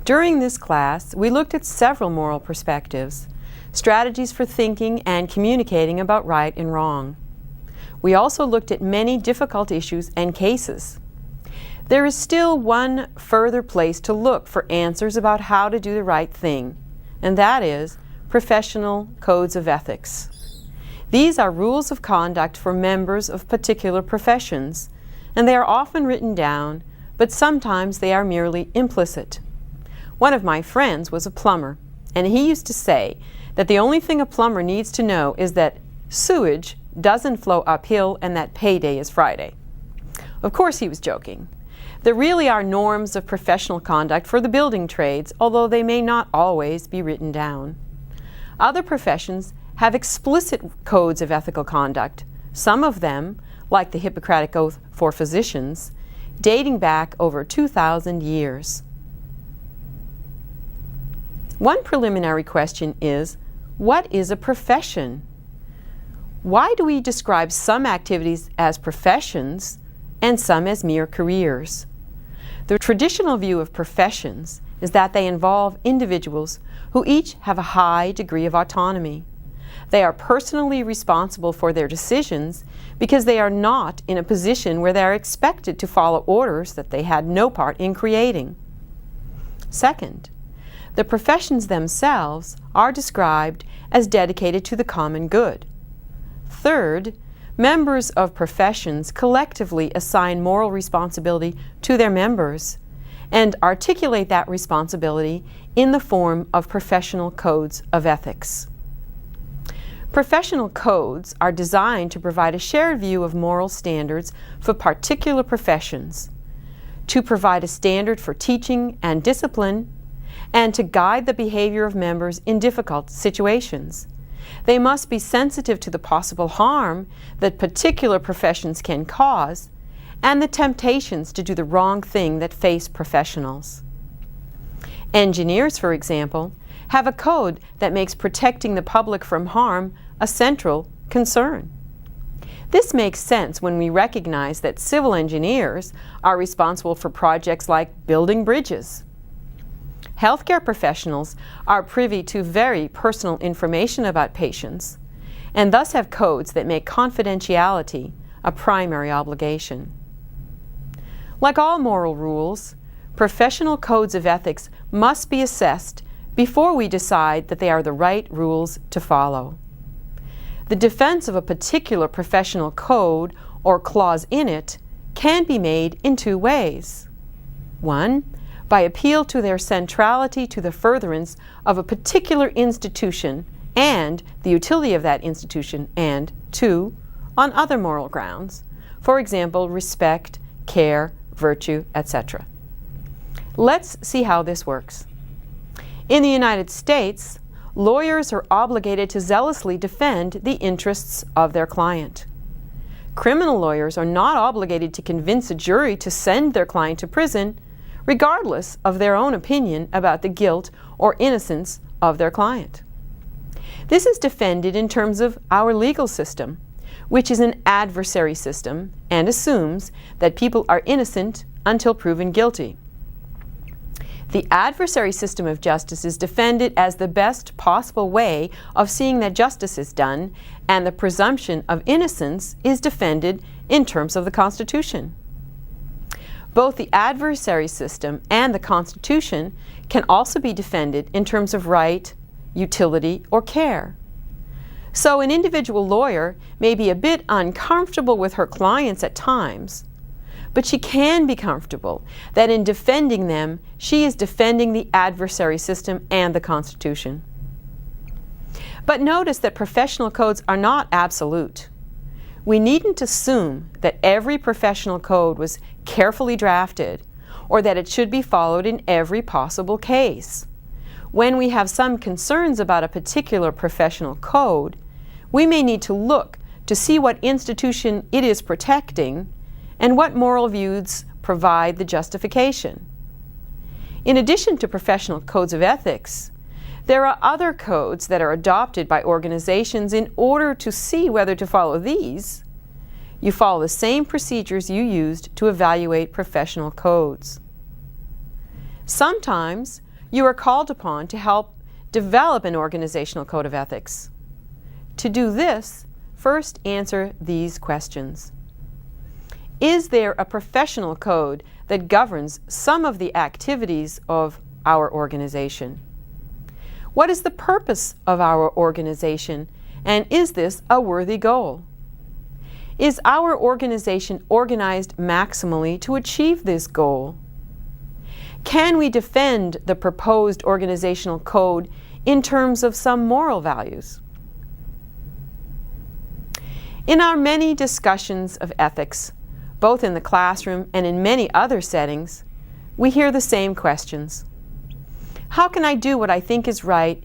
During this class, we looked at several moral perspectives, strategies for thinking and communicating about right and wrong. We also looked at many difficult issues and cases. There is still one further place to look for answers about how to do the right thing, and that is professional codes of ethics. These are rules of conduct for members of particular professions, and they are often written down, but sometimes they are merely implicit. One of my friends was a plumber, and he used to say that the only thing a plumber needs to know is that sewage doesn't flow uphill and that payday is Friday. Of course he was joking. There really are norms of professional conduct for the building trades, although they may not always be written down. Other professions have explicit codes of ethical conduct, some of them, like the Hippocratic Oath for physicians, dating back over 2,000 years. One preliminary question is, what is a profession? Why do we describe some activities as professions and some as mere careers? The traditional view of professions is that they involve individuals who each have a high degree of autonomy. They are personally responsible for their decisions because they are not in a position where they are expected to follow orders that they had no part in creating. Second, the professions themselves are described as dedicated to the common good. Third, members of professions collectively assign moral responsibility to their members and articulate that responsibility in the form of professional codes of ethics. Professional codes are designed to provide a shared view of moral standards for particular professions, to provide a standard for teaching and discipline, and to guide the behavior of members in difficult situations. They must be sensitive to the possible harm that particular professions can cause and the temptations to do the wrong thing that face professionals. Engineers, for example, have a code that makes protecting the public from harm a central concern. This makes sense when we recognize that civil engineers are responsible for projects like building bridges. Healthcare professionals are privy to very personal information about patients and thus have codes that make confidentiality a primary obligation. Like all moral rules, professional codes of ethics must be assessed before we decide that they are the right rules to follow. The defense of a particular professional code or clause in it can be made in two ways. One, by appeal to their centrality to the furtherance of a particular institution and the utility of that institution, and two, on other moral grounds, for example, respect, care, virtue, etc. Let's see how this works. In the United States, lawyers are obligated to zealously defend the interests of their client. Criminal lawyers are not obligated to convince a jury to send their client to prison, regardless of their own opinion about the guilt or innocence of their client. This is defended in terms of our legal system, which is an adversary system and assumes that people are innocent until proven guilty. The adversary system of justice is defended as the best possible way of seeing that justice is done, and the presumption of innocence is defended in terms of the Constitution. Both the adversary system and the Constitution can also be defended in terms of right, utility, or care. So an individual lawyer may be a bit uncomfortable with her clients at times, but she can be comfortable that in defending them, she is defending the adversary system and the Constitution. But notice that professional codes are not absolute. We needn't assume that every professional code was carefully drafted or that it should be followed in every possible case. When we have some concerns about a particular professional code, we may need to look to see what institution it is protecting and what moral views provide the justification. In addition to professional codes of ethics, there are other codes that are adopted by organizations in order to see whether to follow these. You follow the same procedures you used to evaluate professional codes. Sometimes, you are called upon to help develop an organizational code of ethics. To do this, first answer these questions. Is there a professional code that governs some of the activities of our organization? What is the purpose of our organization, and is this a worthy goal? Is our organization organized maximally to achieve this goal? Can we defend the proposed organizational code in terms of some moral values? In our many discussions of ethics, both in the classroom and in many other settings, we hear the same questions. How can I do what I think is right,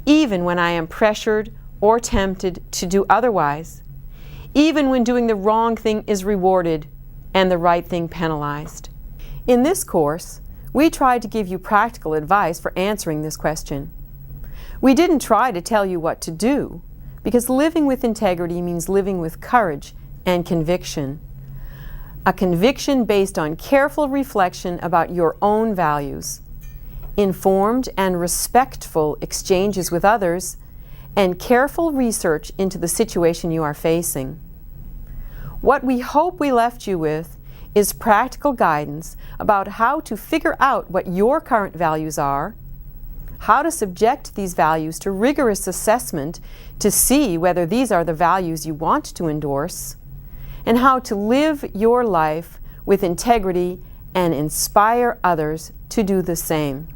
even when I am pressured or tempted to do otherwise, even when doing the wrong thing is rewarded and the right thing penalized? In this course, we tried to give you practical advice for answering this question. We didn't try to tell you what to do, because living with integrity means living with courage and conviction. A conviction based on careful reflection about your own values, informed and respectful exchanges with others, and careful research into the situation you are facing. What we hope we left you with is practical guidance about how to figure out what your current values are, how to subject these values to rigorous assessment to see whether these are the values you want to endorse, and how to live your life with integrity and inspire others to do the same.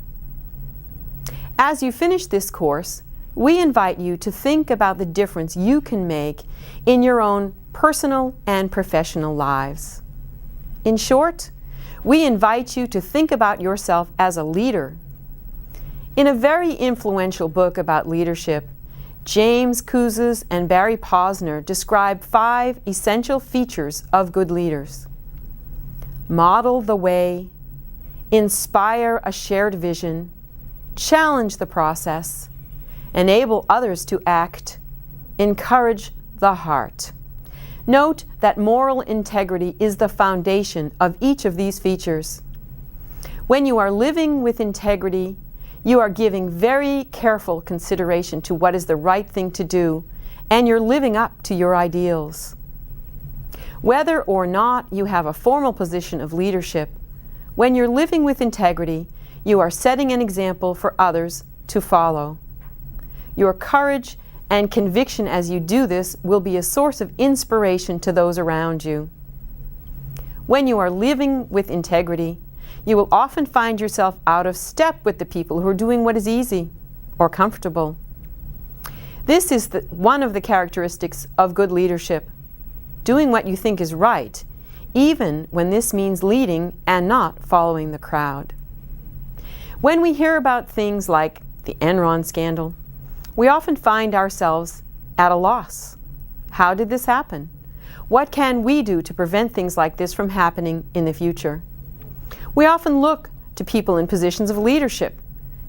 As you finish this course, we invite you to think about the difference you can make in your own personal and professional lives. In short, we invite you to think about yourself as a leader. In a very influential book about leadership, James Kouzes and Barry Posner describe 5 essential features of good leaders. Model the way, inspire a shared vision, challenge the process, enable others to act, encourage the heart. Note that moral integrity is the foundation of each of these features. When you are living with integrity, you are giving very careful consideration to what is the right thing to do, and you're living up to your ideals. Whether or not you have a formal position of leadership, when you're living with integrity, you are setting an example for others to follow. Your courage and conviction as you do this will be a source of inspiration to those around you. When you are living with integrity, you will often find yourself out of step with the people who are doing what is easy or comfortable. This is one of the characteristics of good leadership, doing what you think is right, even when this means leading and not following the crowd. When we hear about things like the Enron scandal, we often find ourselves at a loss. How did this happen? What can we do to prevent things like this from happening in the future? We often look to people in positions of leadership,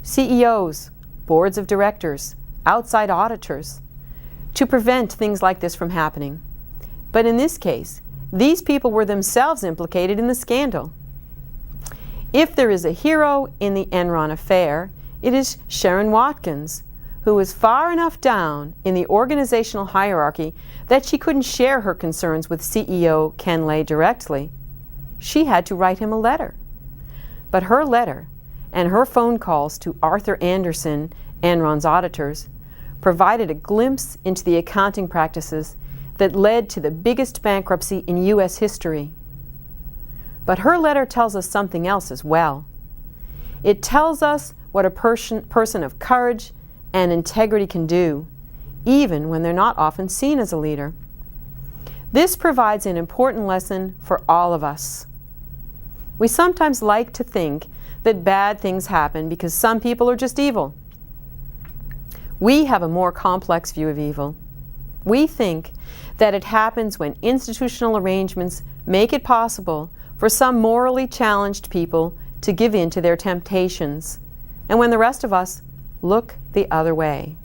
CEOs, boards of directors, outside auditors, to prevent things like this from happening. But in this case, these people were themselves implicated in the scandal. If there is a hero in the Enron affair, it is Sharon Watkins, who was far enough down in the organizational hierarchy that she couldn't share her concerns with CEO Ken Lay directly. She had to write him a letter. But her letter and her phone calls to Arthur Andersen, Enron's auditors, provided a glimpse into the accounting practices that led to the biggest bankruptcy in U.S. history. But her letter tells us something else as well. It tells us what a person of courage and integrity can do, even when they're not often seen as a leader. This provides an important lesson for all of us. We sometimes like to think that bad things happen because some people are just evil. We have a more complex view of evil. We think that it happens when institutional arrangements make it possible for some morally challenged people to give in to their temptations, and when the rest of us look the other way.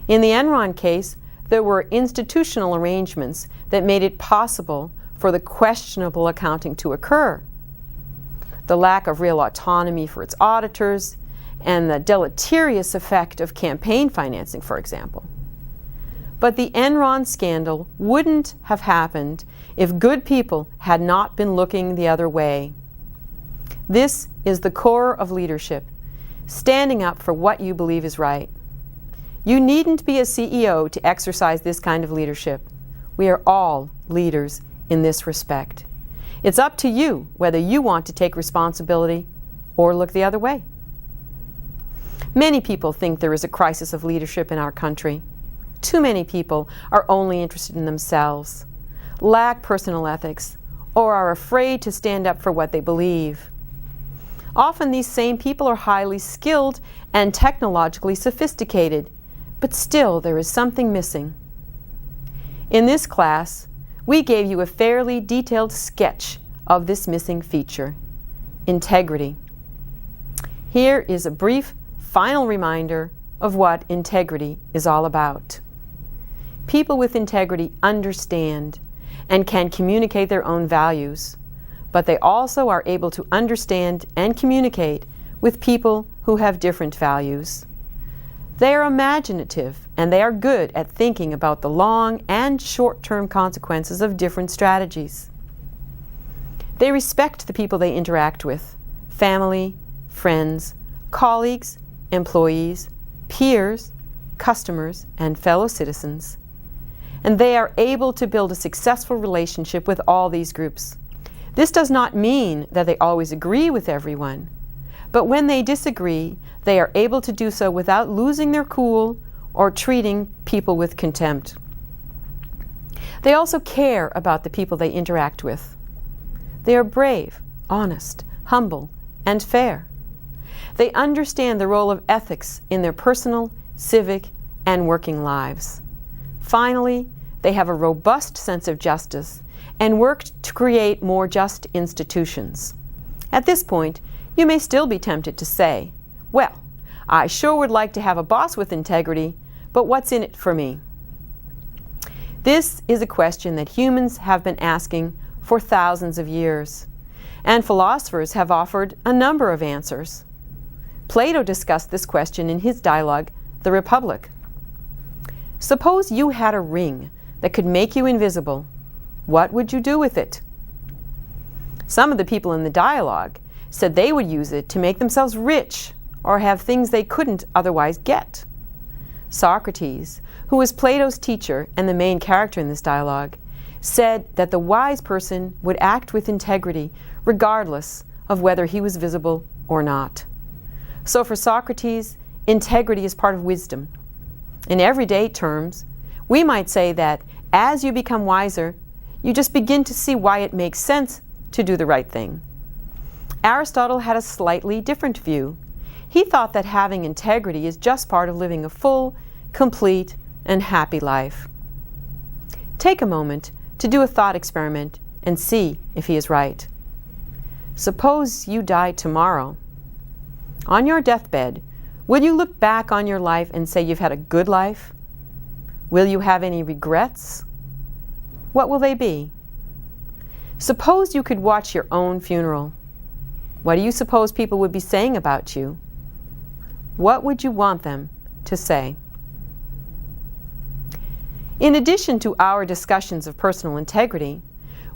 In the Enron case, there were institutional arrangements that made it possible for the questionable accounting to occur. The lack of real autonomy for its auditors, and the deleterious effect of campaign financing, for example. But the Enron scandal wouldn't have happened if good people had not been looking the other way. This is the core of leadership, standing up for what you believe is right. You needn't be a CEO to exercise this kind of leadership. We are all leaders in this respect. It's up to you whether you want to take responsibility or look the other way. Many people think there is a crisis of leadership in our country. Too many people are only interested in themselves, lack personal ethics, or are afraid to stand up for what they believe. Often these same people are highly skilled and technologically sophisticated, but still there is something missing. In this class, we gave you a fairly detailed sketch of this missing feature: integrity. Here is a brief final reminder of what integrity is all about. People with integrity understand and can communicate their own values, but they also are able to understand and communicate with people who have different values. They are imaginative and they are good at thinking about the long and short-term consequences of different strategies. They respect the people they interact with: family, friends, colleagues, employees, peers, customers, and fellow citizens. And they are able to build a successful relationship with all these groups. This does not mean that they always agree with everyone, but when they disagree, they are able to do so without losing their cool or treating people with contempt. They also care about the people they interact with. They are brave, honest, humble, and fair. They understand the role of ethics in their personal, civic, and working lives. Finally, they have a robust sense of justice and work to create more just institutions. At this point, you may still be tempted to say, well, I sure would like to have a boss with integrity, but what's in it for me? This is a question that humans have been asking for thousands of years, and philosophers have offered a number of answers. Plato discussed this question in his dialogue, The Republic. Suppose you had a ring that could make you invisible. What would you do with it? Some of the people in the dialogue said they would use it to make themselves rich or have things they couldn't otherwise get. Socrates, who was Plato's teacher and the main character in this dialogue, said that the wise person would act with integrity regardless of whether he was visible or not. So for Socrates, integrity is part of wisdom. In everyday terms, we might say that as you become wiser, you just begin to see why it makes sense to do the right thing. Aristotle had a slightly different view. He thought that having integrity is just part of living a full, complete, and happy life. Take a moment to do a thought experiment and see if he is right. Suppose you die tomorrow. On your deathbed, will you look back on your life and say you've had a good life? Will you have any regrets? What will they be? Suppose you could watch your own funeral. What do you suppose people would be saying about you? What would you want them to say? In addition to our discussions of personal integrity,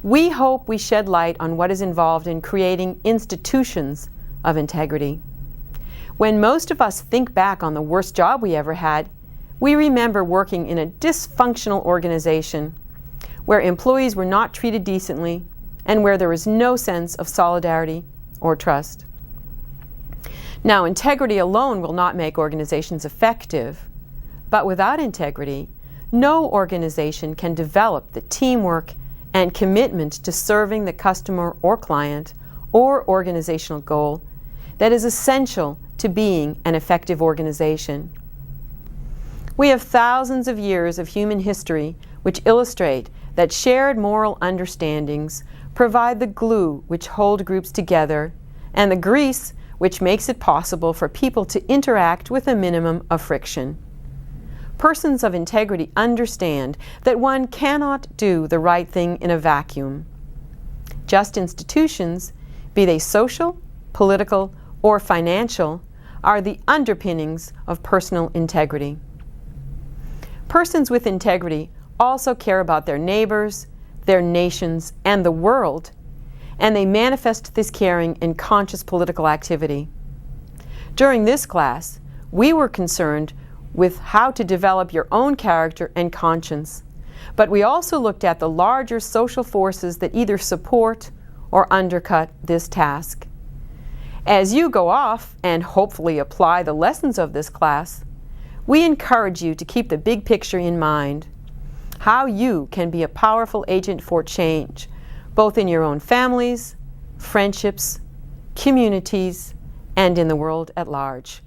we hope we shed light on what is involved in creating institutions of integrity. When most of us think back on the worst job we ever had, we remember working in a dysfunctional organization where employees were not treated decently and where there was no sense of solidarity or trust. Now, integrity alone will not make organizations effective, but without integrity, no organization can develop the teamwork and commitment to serving the customer or client or organizational goal that is essential to being an effective organization. We have thousands of years of human history which illustrate that shared moral understandings provide the glue which hold groups together and the grease which makes it possible for people to interact with a minimum of friction. Persons of integrity understand that one cannot do the right thing in a vacuum. Just institutions, be they social, political, or financial, are the underpinnings of personal integrity. Persons with integrity also care about their neighbors, their nations, and the world, and they manifest this caring in conscious political activity. During this class, we were concerned with how to develop your own character and conscience, but we also looked at the larger social forces that either support or undercut this task. As you go off and hopefully apply the lessons of this class, we encourage you to keep the big picture in mind, how you can be a powerful agent for change, both in your own families, friendships, communities, and in the world at large.